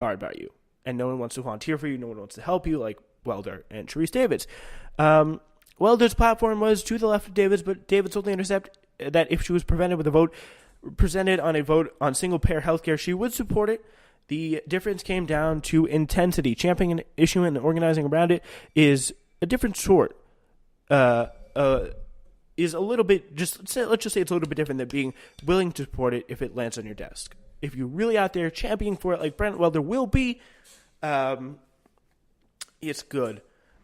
about you. And no one wants to volunteer for you. No one wants to help you, like Welder and Sharice Davids. Welder's platform was to the left of Davids, but Davids told The Intercept that if she was presented on a vote on single-payer healthcare, she would support it. The difference came down to intensity. Championing an issue and organizing around it is a different sort. Is a little bit, let's just say it's a little bit different than being willing to support it if it lands on your desk. If you're really out there championing for it, like Brent Welder will be, it's good.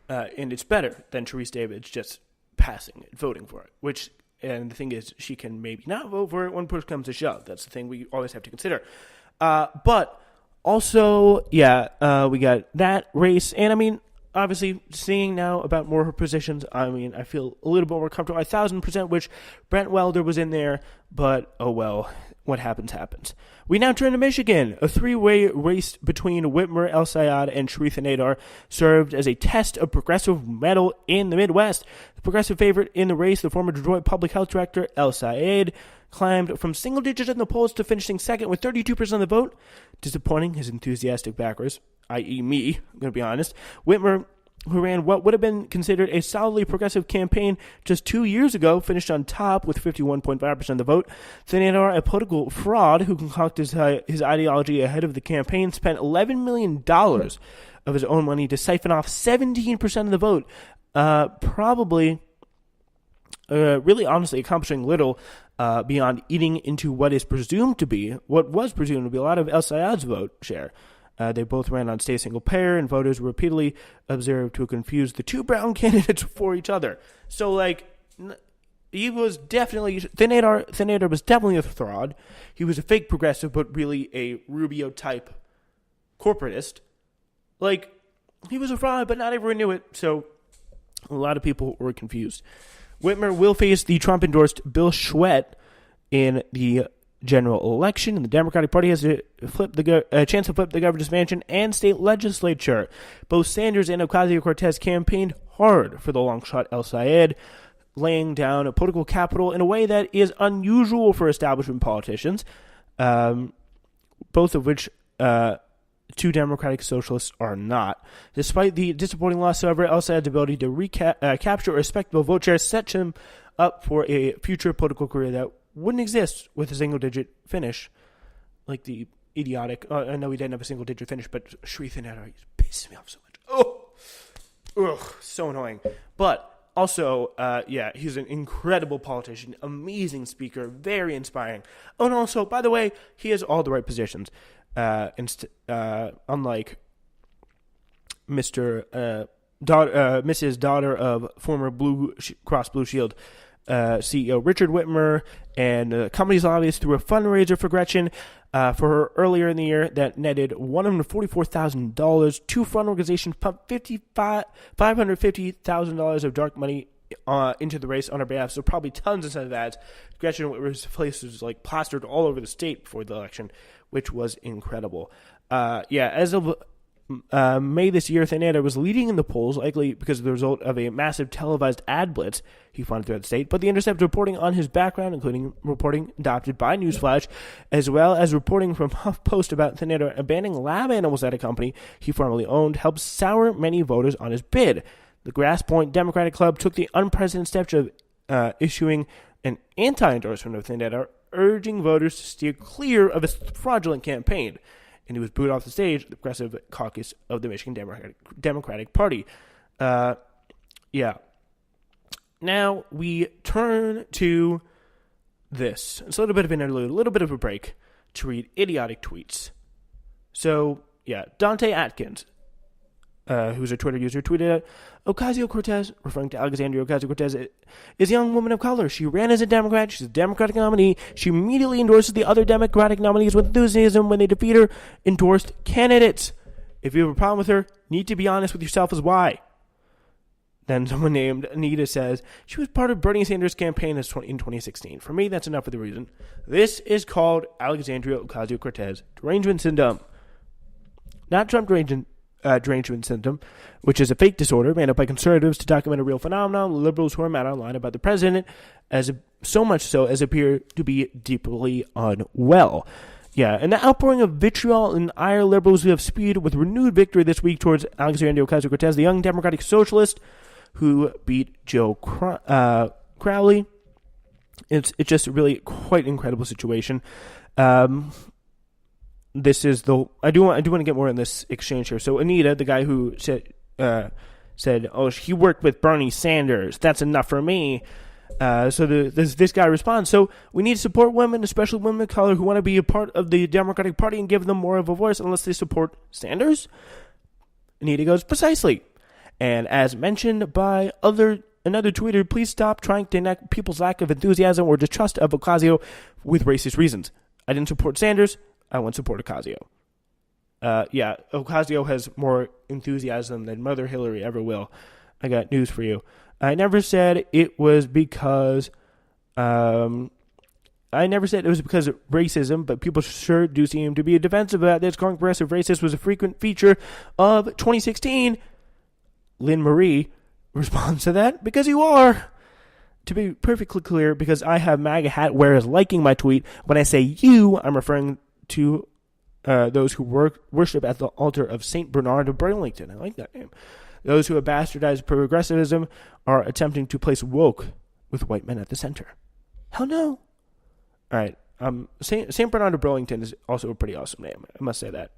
And it's better than Sharice Davids just passing it, voting for it. And the thing is, she can maybe not vote for it when push comes to shove. That's the thing we always have to consider. But also, we got that race. And I mean, obviously, seeing now about more of her positions, I mean, I feel a little bit more comfortable. 1,000% wish Brent Welder was in there, but oh well, what happens, happens. We now turn to Michigan. A three-way race between Whitmer, El Sayed, and Sharif Nadar served as a test of progressive mettle in the Midwest. The progressive favorite in the race, the former Detroit Public Health Director, El Sayed, climbed from single digits in the polls to finishing second with 32% of the vote, disappointing his enthusiastic backers, i.e. me, I'm going to be honest. Whitmer, who ran what would have been considered a solidly progressive campaign just 2 years ago, finished on top with 51.5% of the vote. Senator, a political fraud who concocted his ideology ahead of the campaign, spent $11 million of his own money to siphon off 17% of the vote, really honestly accomplishing little beyond eating into what was presumed to be a lot of El Sayed's vote share. They both ran on state single payer, and voters were repeatedly observed to confuse the two brown candidates for each other. So, like, he was definitely, Senator was definitely a fraud. He was a fake progressive, but really a Rubio-type corporatist. Like, he was a fraud, but not everyone knew it, so a lot of people were confused. Whitmer will face the Trump-endorsed Bill Schwett in the general election, and the Democratic Party has a chance to flip the governor's mansion and state legislature. Both Sanders and Ocasio-Cortez campaigned hard for the long shot El Sayed, laying down a political capital in a way that is unusual for establishment politicians, both of which two Democratic socialists are not. Despite the disappointing loss, however, El Sayed's ability to capture a respectable vote share sets him up for a future political career that wouldn't exist with a single-digit finish, like the idiotic. I know he didn't have a single-digit finish, but Sharif Nadar, he's pissing me off so much. So annoying. But also, he's an incredible politician, amazing speaker, very inspiring. Oh, and also, by the way, he has all the right positions. Unlike Mrs. Daughter of former Blue Cross Blue Shield CEO Richard Whitmer, and company's lobbyist through a fundraiser for Gretchen for her earlier in the year that netted $144,000. Two front organizations pumped $550,000 of dark money into the race on her behalf, so probably tons of ads. Gretchen Whitmer's place was like plastered all over the state before the election, which was incredible. As of May this year, Thaneda was leading in the polls, likely because of the result of a massive televised ad blitz he funded throughout the state. But The Intercept reporting on his background, including reporting adopted by Newsflash, as well as reporting from HuffPost about Thaneda abandoning lab animals at a company he formerly owned, helped sour many voters on his bid. The Grass Point Democratic Club took the unprecedented step of issuing an anti-endorsement of Thaneda, urging voters to steer clear of his fraudulent campaign. And he was booed off the stage, the progressive caucus of the Michigan Democratic Party. Now we turn to this. It's a little bit of an interlude, a little bit of a break to read idiotic tweets. So, Dante Atkins, who's a Twitter user, tweeted out, Ocasio-Cortez, referring to Alexandria Ocasio-Cortez, is a young woman of color. She ran as a Democrat. She's a Democratic nominee. She immediately endorses the other Democratic nominees with enthusiasm when they defeat her endorsed candidates. If you have a problem with her, need to be honest with yourself as why. Then someone named Anita says, she was part of Bernie Sanders' campaign in 2016. For me, that's enough of the reason. This is called Alexandria Ocasio-Cortez derangement syndrome. Not Trump derangement syndrome, which is a fake disorder made up by conservatives to document a real phenomenon. Liberals who are mad online about the president, so much so as appear to be deeply unwell. Yeah, and the outpouring of vitriol and ire liberals who have spewed with renewed victory this week towards Alexandria Ocasio-Cortez, the young Democratic socialist who beat Joe Crowley. It's just really quite an incredible situation. This is the I do want to get more in this exchange here. So Anita, the guy who said, "Oh, he worked with Bernie Sanders. That's enough for me." So this guy responds, "So we need to support women, especially women of color who want to be a part of the Democratic Party and give them more of a voice unless they support Sanders?" Anita goes, "Precisely. And as mentioned by another tweeter, please stop trying to connect people's lack of enthusiasm or distrust of Ocasio with racist reasons. I didn't support Sanders. I want to support Ocasio." Yeah, Ocasio has more enthusiasm than Mother Hillary ever will. I got news for you. I never said it was because of racism, but people sure do seem to be defensive about this. Calling progressive racist was a frequent feature of 2016. Lynn Marie responds to that, "Because you are." To be perfectly clear, because I have MAGA hat wearers liking my tweet, when I say you, I'm referring to those who worship at the altar of St. Bernard of Burlington. I like that name. Those who have bastardized progressivism are attempting to place woke with white men at the center. Hell no. All right. St. Bernard of Burlington is also a pretty awesome name. I must say that.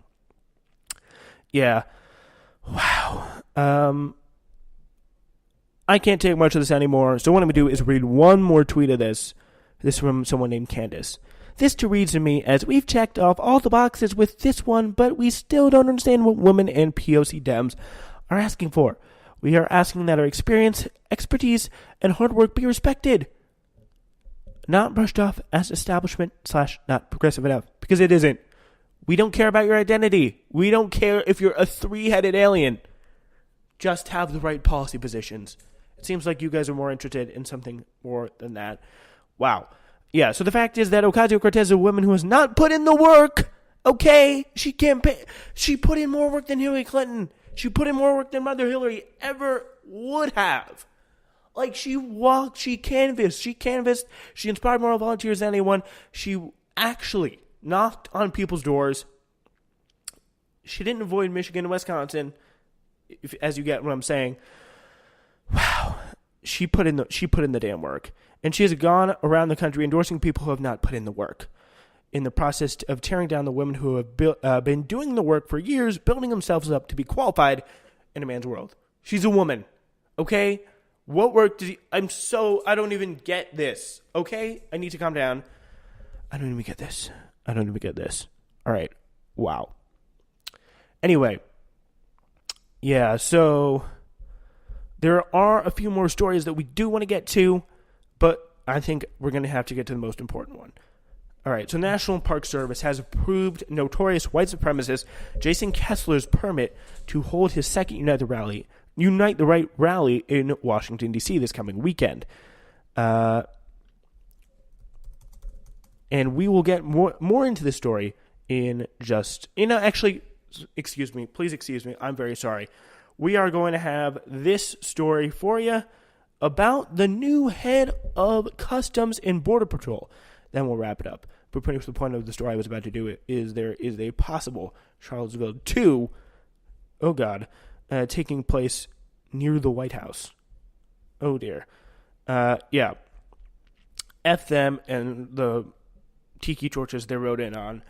Yeah. Wow. I can't take much of this anymore, so what I'm going to do is read one more tweet of this. This is from someone named Candace. "This to reads to me as we've checked off all the boxes with this one, but we still don't understand what women and POC Dems are asking for. We are asking that our experience, expertise, and hard work be respected. Not brushed off as establishment / not progressive enough, because it isn't. We don't care about your identity. We don't care if you're a 3-headed alien. Just have the right policy positions. It seems like you guys are more interested in something more than that." Wow. Yeah, so the fact is that Ocasio-Cortez is a woman who has not put in the work. Okay? She put in more work than Hillary Clinton. She put in more work than Mother Hillary ever would have. Like, she walked, she canvassed, she inspired more volunteers than anyone. She actually knocked on people's doors. She didn't avoid Michigan and Wisconsin, as you get what I'm saying. Wow. She put in the damn work. And she has gone around the country endorsing people who have not put in the work, in the process of tearing down the women who have been doing the work for years, building themselves up to be qualified in a man's world. She's a woman, okay? What work did I don't even get this, okay? I need to calm down. I don't even get this. All right. Wow. Anyway. Yeah, so there are a few more stories that we do want to get to, but I think we're going to have to get to the most important one. All right, so National Park Service has approved notorious white supremacist Jason Kessler's permit to hold his second Unite the Right rally in Washington, D.C. this coming weekend. And we will get more into this story in just... please excuse me, I'm very sorry. We are going to have this story for you about the new head of Customs and Border Patrol. Then we'll wrap it up. But pretty much the point of the story I was about to do is there is a possible Charlottesville 2, taking place near the White House. Oh dear. Yeah. F them and the tiki torches they rode in on.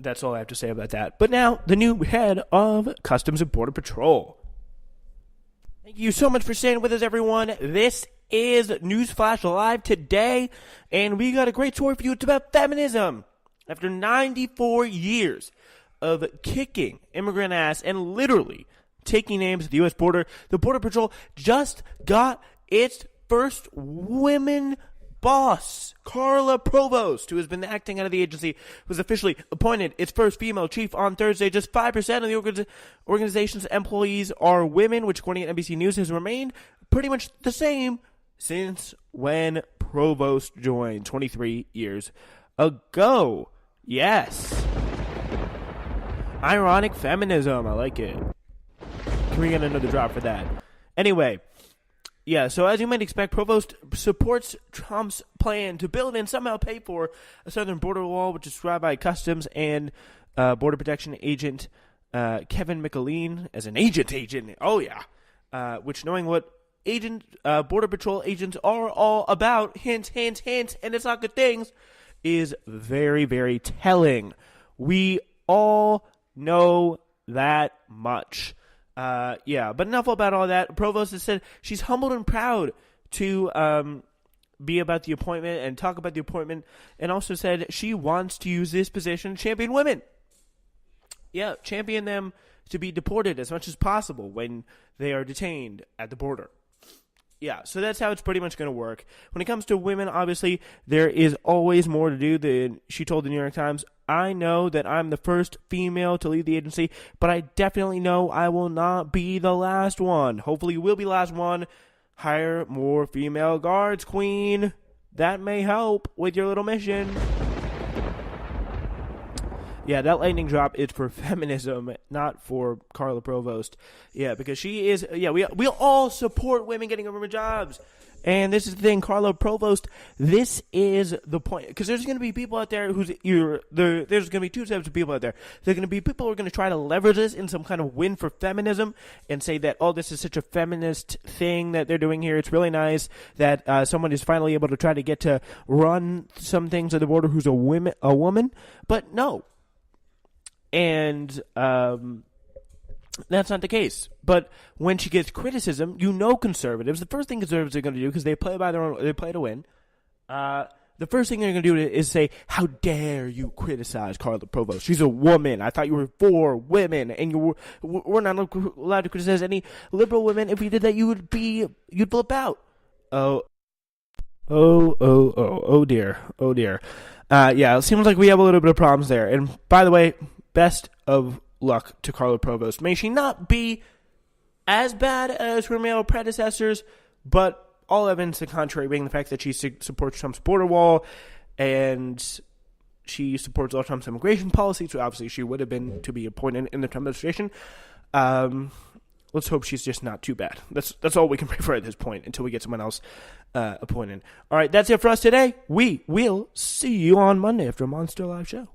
That's all I have to say about that. But now, the new head of Customs and Border Patrol. Thank you so much for staying with us, everyone. This is Newsflash Live today, and we got a great story for you. It's about feminism. After 94 years of kicking immigrant ass and literally taking names at the U.S. border, the Border Patrol just got its first women boss. Carla Provost, who has been acting out of the agency, was officially appointed its first female chief on Thursday. Just 5% of the organization's employees are women, which, according to NBC News, has remained pretty much the same since when Provost joined 23 years ago. Yes. Ironic feminism. I like it. Can we get another drop for that? Anyway, Yeah, so as you might expect, Provost supports Trump's plan to build and somehow pay for a southern border wall, which is described by Customs and Border Protection Agent Kevin McAleen as an agent. Oh, yeah. Which, knowing what Border Patrol agents are all about, hint, hint, hint, and it's not good things, is very, very telling. We all know that much. But enough about all that. Provost has said she's humbled and proud to be about the appointment and talk about the appointment, and also said she wants to use this position to champion women. Yeah, champion them to be deported as much as possible when they are detained at the border. Yeah, so that's how it's pretty much going to work. When it comes to women, obviously, there is always more to do than she told the New York Times. I know that I'm the first female to lead the agency, but I definitely know I will not be the last one. Hopefully, you will be the last one. Hire more female guards, queen. That may help with your little mission. Yeah, that lightning drop is for feminism, not for Carla Provost. Yeah, because she is. Yeah, we all support women getting government jobs, and this is the thing, Carla Provost. This is the point, because there's going to be people out there there's going to be two types of people out there. There's going to be people who are going to try to leverage this in some kind of win for feminism and say that, oh, this is such a feminist thing that they're doing here. It's really nice that someone is finally able to try to get to run some things at the border who's a woman, but no. And that's not the case. But when she gets criticism, conservatives, the first thing conservatives are going to do, because they play by their own, they play to win. The first thing they're going to do is say, "How dare you criticize Carla Provost? She's a woman. I thought you were for women, and we're not allowed to criticize any liberal women. If we did that, you'd flip out." Oh dear. Yeah, it seems like we have a little bit of problems there. And by the way, best of luck to Carla Provost. May she not be as bad as her male predecessors, but all evidence to the contrary, being the fact that she supports Trump's border wall and she supports all Trump's immigration policy, so obviously she would have been to be appointed in the Trump administration. Let's hope she's just not too bad. That's all we can pray for at this point until we get someone else appointed. All right, that's it for us today. We will see you on Monday after a Monster Live show.